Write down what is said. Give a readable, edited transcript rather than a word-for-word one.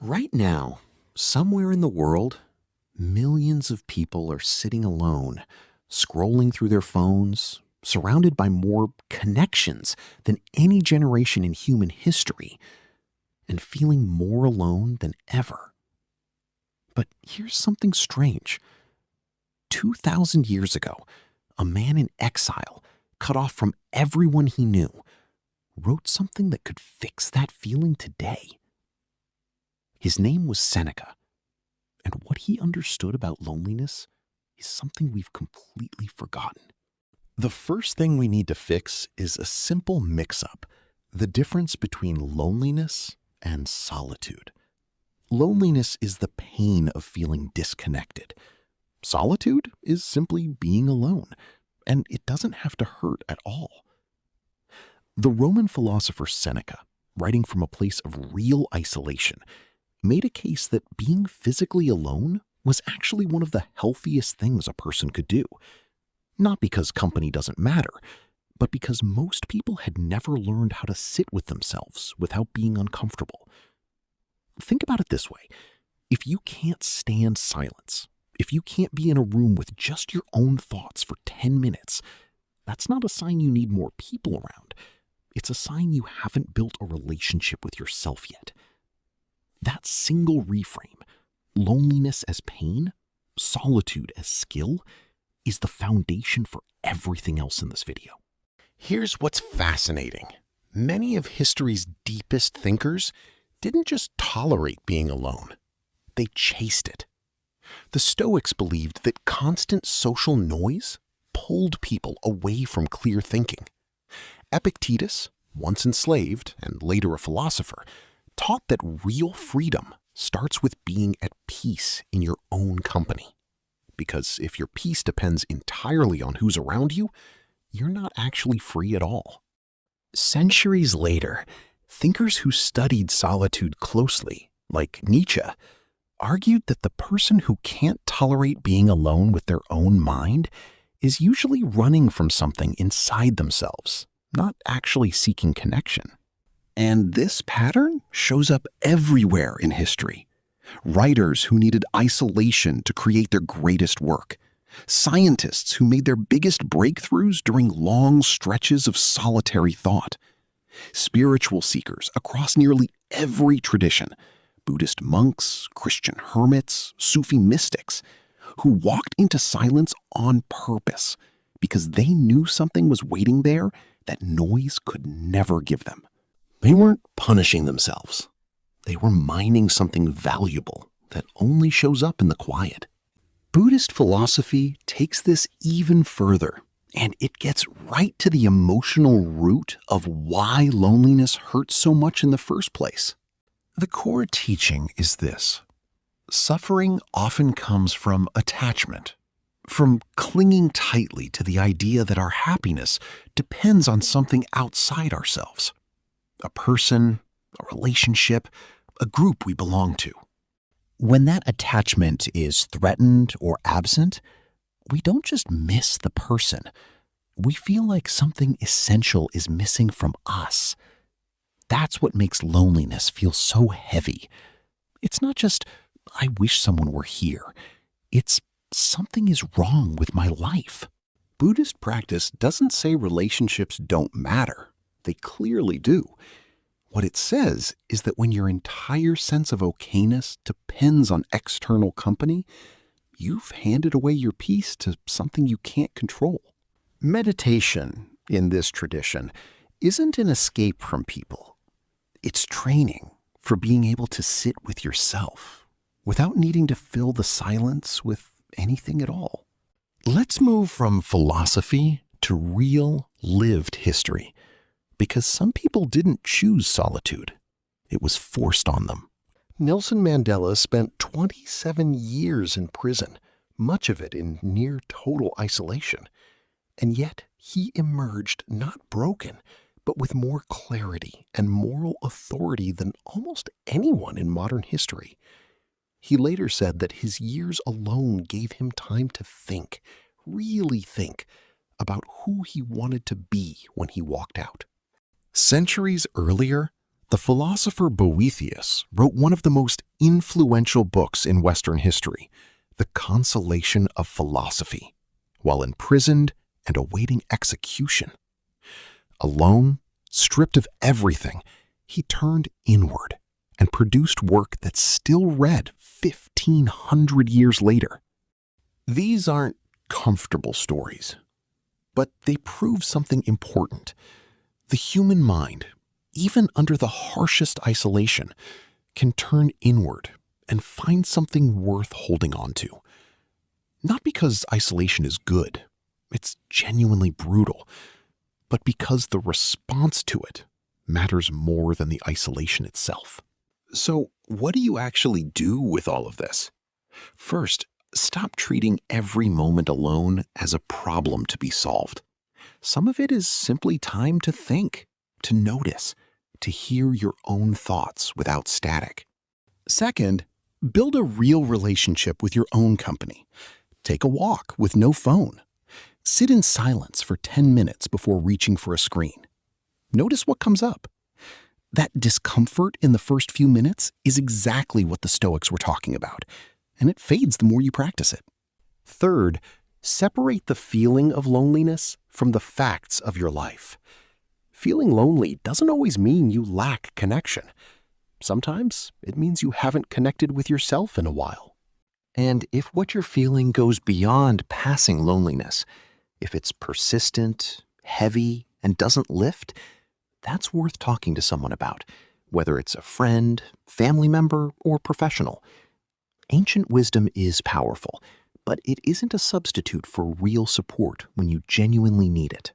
Right now, somewhere in the world, millions of people are sitting alone, scrolling through their phones, surrounded by more connections than any generation in human history, and feeling more alone than ever. But here's something strange. 2,000 years ago, a man in exile, cut off from everyone he knew, wrote something that could fix that feeling today. His name was Seneca, and what he understood about loneliness is something we've completely forgotten. The first thing we need to fix is a simple mix-up, the difference between loneliness and solitude. Loneliness is the pain of feeling disconnected. Solitude is simply being alone, and it doesn't have to hurt at all. The Roman philosopher Seneca, writing from a place of real isolation, made a case that being physically alone was actually one of the healthiest things a person could do. Not because company doesn't matter, but because most people had never learned how to sit with themselves without being uncomfortable. Think about it this way. If you can't stand silence, if you can't be in a room with just your own thoughts for 10 minutes, that's not a sign you need more people around. It's a sign you haven't built a relationship with yourself yet. That single reframe, loneliness as pain, solitude as skill, is the foundation for everything else in this video. Here's what's fascinating. Many of history's deepest thinkers didn't just tolerate being alone. They chased it. The Stoics believed that constant social noise pulled people away from clear thinking. Epictetus, once enslaved and later a philosopher, taught that real freedom starts with being at peace in your own company. Because if your peace depends entirely on who's around you, you're not actually free at all. Centuries later, thinkers who studied solitude closely, like Nietzsche, argued that the person who can't tolerate being alone with their own mind is usually running from something inside themselves, not actually seeking connection. And this pattern shows up everywhere in history. Writers who needed isolation to create their greatest work. Scientists who made their biggest breakthroughs during long stretches of solitary thought. Spiritual seekers across nearly every tradition. Buddhist monks, Christian hermits, Sufi mystics, who walked into silence on purpose because they knew something was waiting there that noise could never give them. They weren't punishing themselves. They were mining something valuable that only shows up in the quiet. Buddhist philosophy takes this even further, and it gets right to the emotional root of why loneliness hurts so much in the first place. The core teaching is this. Suffering often comes from attachment, from clinging tightly to the idea that our happiness depends on something outside ourselves. A person, a relationship, a group we belong to. When that attachment is threatened or absent, we don't just miss the person. We feel like something essential is missing from us. That's what makes loneliness feel so heavy. It's not just, I wish someone were here. It's, something is wrong with my life. Buddhist practice doesn't say relationships don't matter. They clearly do. What it says is that when your entire sense of okayness depends on external company, you've handed away your peace to something you can't control. Meditation, in this tradition, isn't an escape from people. It's training for being able to sit with yourself without needing to fill the silence with anything at all. Let's move from philosophy to real, lived history. Because some people didn't choose solitude. It was forced on them. Nelson Mandela spent 27 years in prison, much of it in near total isolation. And yet he emerged not broken, but with more clarity and moral authority than almost anyone in modern history. He later said that his years alone gave him time to think, really think, about who he wanted to be when he walked out. Centuries earlier, The philosopher Boethius wrote one of the most influential books in Western history, The Consolation of Philosophy, while imprisoned and awaiting execution. Alone, stripped of everything, he turned inward and produced work that's still read 1,500 years later. These aren't comfortable stories, but they prove something important. The human mind, even under the harshest isolation, can turn inward and find something worth holding on to. Not because isolation is good, it's genuinely brutal, but because the response to it matters more than the isolation itself. So, what do you actually do with all of this? First, stop treating every moment alone as a problem to be solved. Some of it is simply time to think, to notice, to hear your own thoughts without static. Second, build a real relationship with your own company. Take a walk with no phone. Sit in silence for 10 minutes before reaching for a screen. Notice what comes up. That discomfort in the first few minutes is exactly what the Stoics were talking about, and it fades the more you practice it. Third, separate the feeling of loneliness from the facts of your life. Feeling lonely doesn't always mean you lack connection. Sometimes it means you haven't connected with yourself in a while. And if what you're feeling goes beyond passing loneliness, if it's persistent, heavy, and doesn't lift, that's worth talking to someone about, whether it's a friend, family member, or professional. Ancient wisdom is powerful, but it isn't a substitute for real support when you genuinely need it.